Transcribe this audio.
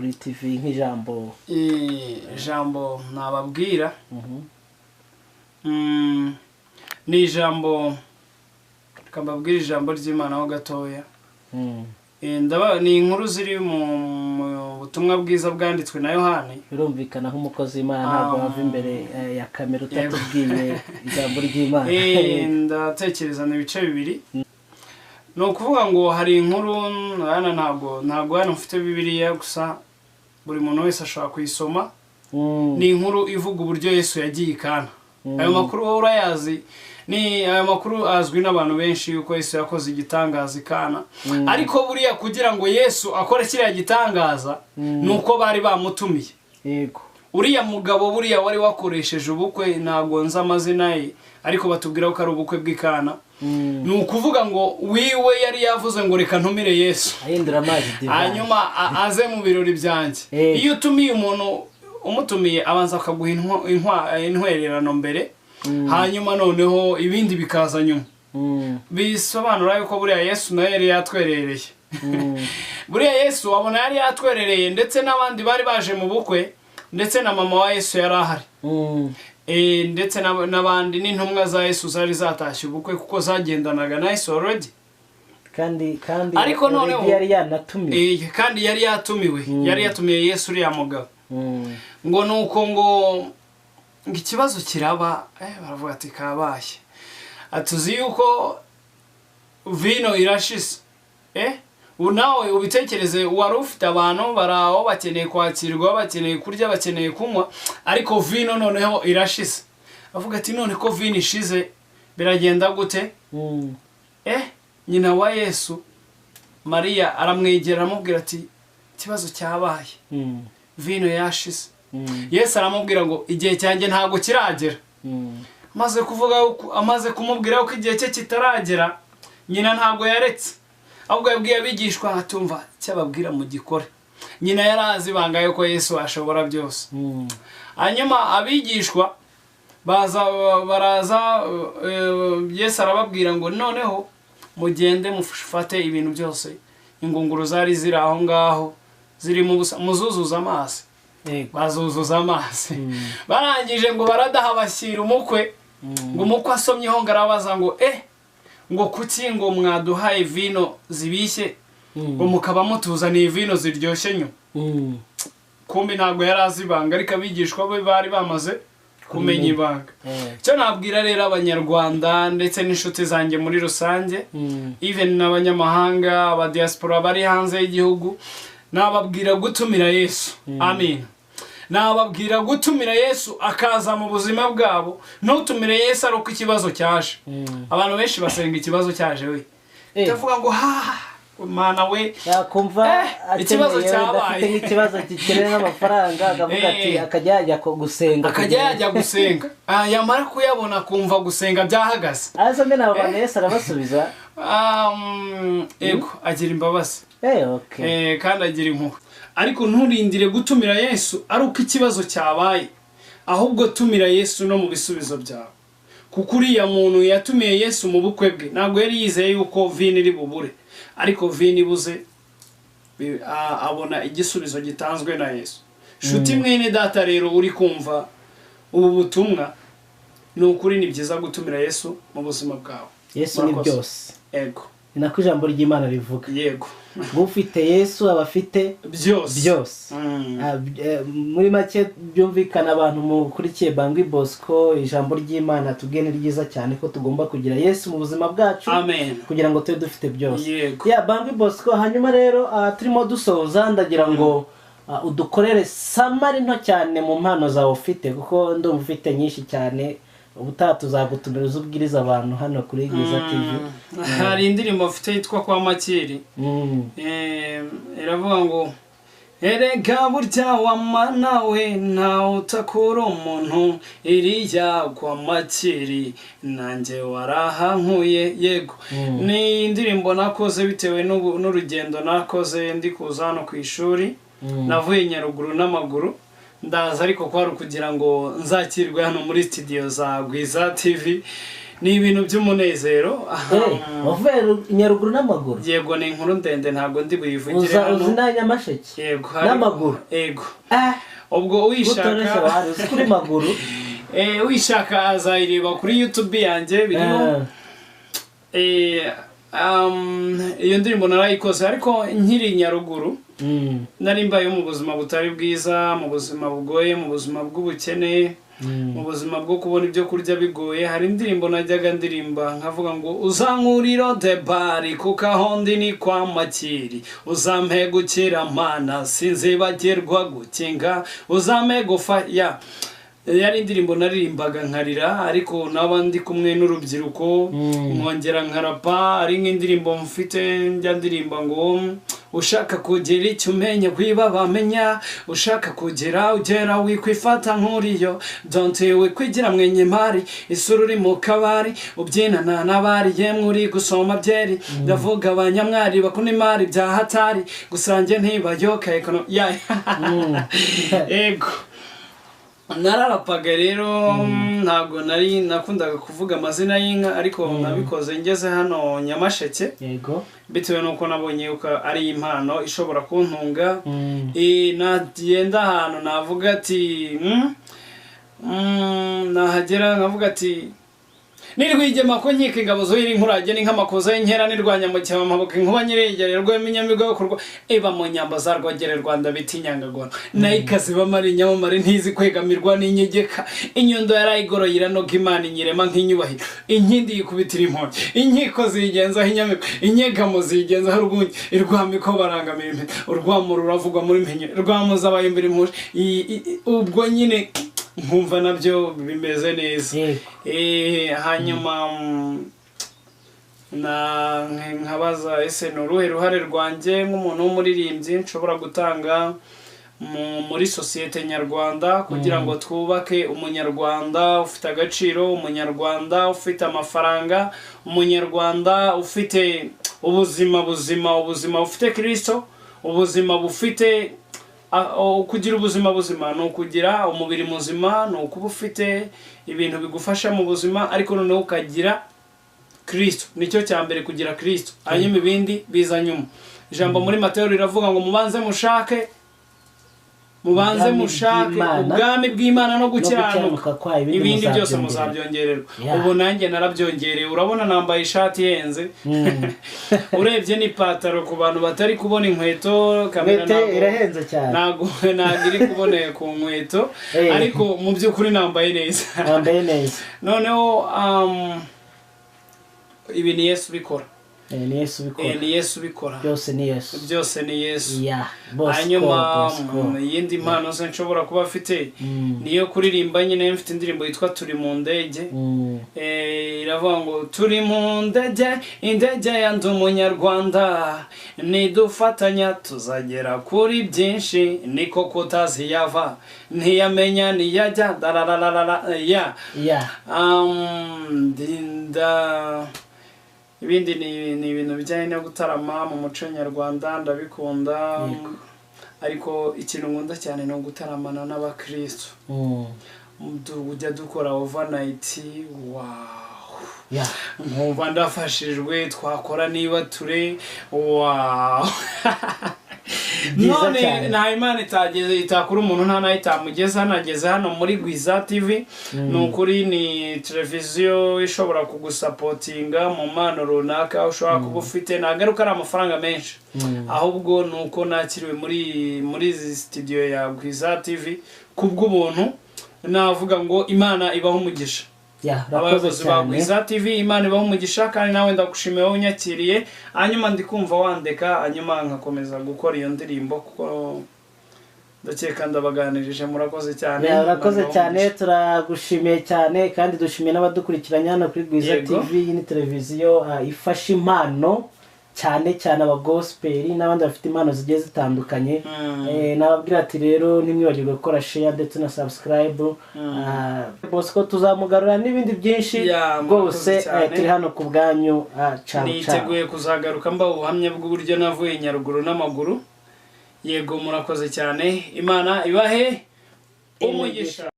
kuri TV nk'ijambo ijambo nababwira ni ijambo kababwira ijambo ry'Imana ho gatoya ni inkuru ziri mu butumwa bwiza bwanditswe na Yohani. Birumvikana nk'umukozi w'Imana ntabwo wava imbere ya kamera utatubwiye ijambo ry'Imana. Ndatekereza ni ibice bibiri. No kuvuga ngo hari inkuru ntabwo hano mfite Bibiliya gusa buri muntu wese ashobora kuyisoma. Ni inkuru ivuga uburyo Yesu yagiye Kana. Ayo makuru wowe urayazi. Ni aya makuru azwi n'abantu benshi yuko Yesu yakoze igitangaza Kana. Ariko buriya kugira ngo Yesu akore kiriya gitangaza nuko bari bamutumiye. Yego. Uriya mugabo buriya wari wakoresheje ubukwe ntago nza amazina ye ariko batubwira ko ari ubukwe bw'Ikana. Ni ukuvuga ngo wiwe yari yavuze ngo reka ntumire Yesu. Ahindura amazi divayi. Hanyuma aze mu birori byanjye. Iyo utumiye umuntu umutumiye abanza akaguha intwererano mbere. Hanyuma noneho ibindi bikaza nyuma. Bisobanura yuko buriya Yesu nawe yari yatwerereye. Buriya Yesu abona yari yatwerereye ndetse n'abandi bari baje mu bukwe ndetse na mama wa Yesu yari ahari. Ndetse n'abandi n'intumwa za Yesu zari zatashye ubukwe kuko zagendanaga na Yesu already. Kandi ariko noneho yari yanatumiwe. Kandi yari yatumiwe. Yari yatumiye Yesu uriya mugabo. Ngo nuko ngo ikibazo kiraba baravuga ati kabaye. Atuzi yuko vino irashize. Unawe ubitekereze wari ufite abantu baraho bakeneye kwakirwa, bakeneye kurya, bakeneye kunywa, ariko vino noneho irashize. Avuga ati none ko vino ishize biragenda gute? Nyina wa Yesu Maria aramwegera aramubwira ati ikibazo cyabaye. Vino yashize. Yesu aramubwira ngo igihe cyanjye ntago kiragera. Amaze kumubwira ko igihe cye kitaragera, nyina ntago yaretse. Ahubwo yabwiye abigishwa atumva cyababwira mu gikore. Nyina yarazi banga yuko Yesu ashobora byose. Hanyuma abigishwa baraza Yesu arababwira ngo noneho mugende mufate ibintu byose. Ingunguru zari ziri aho ngaho ziri muzuzuza amazi. Bazuzuza amazi. Barangije ngo baradaha bashyira umukwe. Ngo umukwe asomyeho ngarabaza ngo ngo kuki ngo mwaduhaye vino zibishye ngo mukaba mutuzaniye vino ziryoshye nyuma. Kumbi ntabwo yarazi ibanga ariko abigishwa be bari bamaze kumenya ibanga. Cyo nabwira rero abanyarwanda ndetse n'inshuti zanjye muri rusange, even n'abanyamahanga aba diaspora bari hanze y'igihugu, nababwira gutumira Yesu. Amen. Nababwira gutumira Yesu akaza mu buzima bwabo. Ntutumire Yesu ari uko ikibazo cyaje. Abantu benshi basenga ikibazo cyaje we. Tavuga ngo Mana we yakumva ikibazo cyabaye. Ikibazo kikire n'amafaranga akavuga ati akajya yajya gusenga. Akajya yajya gusenga. Yamara kuyabona kumva gusenga byahagaze. Azo mbe nabo Yesu arabasubiza. Ego agira imbabazi. Okay. Kandi agira impuhwe. Ariko nturindire gutumira Yesu ari uko ikibazo cyabaye, ahubwo tumira Yesu no mu bisubizo byawe. Kuko uriya muntu yatumiye Yesu mu bukwe bwe ntabwo yari yizeye yuko vino iri bubure, ariko vino ibuze abona igisubizo gitanzwe na Yesu. Shuti mwene data rero uri kumva ubu butumwa, ni ukuri ni byiza gutumira Yesu mu buzima bwawe. Yesu ni byose. Ego. Ni nako ijambo ry'Imana rivuga. Yego. Ufite Yesu abafite byose. Muri make byumvikana abantu mukurikiye Bangwi Bosco, ijambo ry'Imana tubwiye ni ryiza cyane ko tugomba kugira Yesu mu buzima bwacu. Amen. Kugira ngo tube dufite byose. Yego. Bangwi Bosco, hanyuma rero turimo dusoza ndagira ngo udukorere samari nto cyane mu mpano zawe ufite, kuko ndumva ufite nyinshi cyane. Ubutaha tuzagutumira uzubwiriza abantu hano kuri Bwiza TV. Hari indirimbo mfite yitwa Kwa Makiri. Iravuga ngo erega burya wa mana we nta utakura umuntu, iriya Kwa Makiri nanjye warahankuye. Yego. Ni indirimbo nakoze bitewe n'urugendo nakoze ndi kuza hano ku ishuri. Navuye Nyaruguru n'amaguru. Ndaza ariko kwari kugira ngo nzakirwe hano muri studio za Bwiza TV. ni ibintu by'umunezero. wavuye Nyaruguru n'amaguru? Yego, ni inkuru ndende ntabwo ndi buyivugire hano. uzi na Nyamasheke? Yego, n'amaguru. Yego, ubwo wishaka kuri maguru wishaka azayireba kuri YouTube yanjye birimo. Iyo ndirimbo narayikoze ariko nkiri Nyaruguru. Nari mbaye mu buzima butari bwiza, mu buzima bugoye, mu buzima bw'ubukene, mu buzima bwo kubona ibyo kurya bigoye. Hari indirimbo najyaga ndirimba nkavuga ngo uzankuriro de bari kuko aho ndi ni kwa Makiri, uzampe gukira mana sinzibagirwa gukinga, uzampe gufaya. Yari indirimbo naririmbaga nkarira ariko n'abandi kumwe n'urubyiruko nkongera nkarapa. Ari nk'indirimbo mfite njya ndirimba ngo ushaka kugera icyo umenya kwiba bamenya, ushaka kugera ugera wikwifata nk'uriyo, don't wikwigira mwenye mari isura uri mu kabari ubyinana n'abari yemwe uri gusoma byeri, ndavuga abanyamwari bakuna imari bya hatari gusange ntibayoka ekono ego. Nararapaga rero ntabwo nari nakundaga kuvuga amazina y'inka ariko nabikoze ngeze hano Nyamasheke. Yego, bitewe nuko nabonye yuko ari impano ishobora kuntunga. Nagenda ahantu navuga ati nahagera nkavuga ati nirwigema ko nkika ingabo zoyiri nkurage ni nk'amakoza y'inkera nirwanya mu cyama mabuka inkuba nyirengere rw'iminyamigo yo kurwa eba mu nyamba za rwogere Rwanda biti nyangagona nayikazi bamari nyamamare ntizi kwegamirwa n'inyegeka, inyundo yarayigoroye iranoga Imana inyirema nk'inyubahiro, inkindi yikubitira impunzi, inkiko zigenza inyamiko, inyegamo zigenza urwungi, irwamiko barangamira impeta, urwamo ruravugwa muri mpenye, rwamuza abayimbira impushi. Ubwo nyine nkumva nabyo bimeze neza. Hanyuma nkabaza ese ni uruhe ruhare rwanjye nk'umuntu w'umuririmbyi nshobora gutanga muri sosiyete nyarwanda kugira ngo twubake umunyarwanda ufite agaciro, umunyarwanda ufite amafaranga, umunyarwanda ufite ubuzima bufite Kristo, ubuzima bufite kugira ubuzima buzima ni ukugira umubiri muzima, ni ukuba ufite ibintu bigufasha mu buzima ariko noneho ukagira Kristo. Nicyo cya mbere, kugira Kristo, hanyuma ibindi biza nyuma. Ijambo muri Mateyo riravuga ngo mubanze mushake ubwami bw'Imana no gukiranuka, ibindi byose muzabyongererwa. Ubu nanjye narabyongereye, urabona nambaye ishati ihenze urebye n'ipataro ku bantu batari kubona inkweto, kamera irahenze cyane ntago iri kuboneye ku nkweto ariko mu by'ukuri nambaye neza. Noneho ibi ni Yesu bikora. Ni Yesu ubikora. Byose ni Yesu. Hanyuma iyindi mpano se nshobora kuba afite niyo kuririmba. Nyine mfite indirimbo yitwa Turi mu ndege. Iravuga ngo turi mu ndege, indege ya ndi umunyarwanda, nidufatanya tuzagera kuri byinshi, niko kutaziyava ntiyamenya niyajya ibindi ni ibintu bijyanye no gutarama mu muco nyarwanda ndabikunda. Ariko ikintu nkunda cyane ni ugutaramana n'abakristo. Ujya dukora overnight, nkumva ndafashijwe, twakora niba ture none nta Imana itakura umuntu nta nayo itamugeza. Nageze hano muri Gwiza TV, ni ukuri ni televiziyo ishobora kugusapotinga mu mpano runaka ushobora kuba ufite. Nagaruka ari amafaranga menshi, ahubwo ni uko nakiriwe muri izi studio ya Gwiza TV kubw'ubuntu. Navuga ngo Imana ibaho umugisha. Abayobozi ba Gwiza TV, Imana ibaho umugisha, kandi nawe ndagushimiye wowe unyakiriye. Hanyuma ndikumva wandeka, hanyuma nkakomeza gukora iyo ndirimbo kuko ndakeka ndabaganirije. Murakoze cyane. Murakoze cyane, turagushimiye cyane kandi dushimiye n'abadukurikiranya hano kuri Gwiza TV. Iyi ni televiziyo ifasha impano cyane cyane aba gospel n'abandi bafite impano zigiye zitandukanye. Nababwira ati rero ntimwibagirwe gukora share ndetse na subscribe. Bosco tuzamugarura n'ibindi byinshi rwose. Turi hano ku bwanyu. Niteguye kuzagaruka mba ubuhamya bw'uburyo navuye Nyaruguru n'amaguru. Yego, murakoze cyane. Imana ibahe umugisha.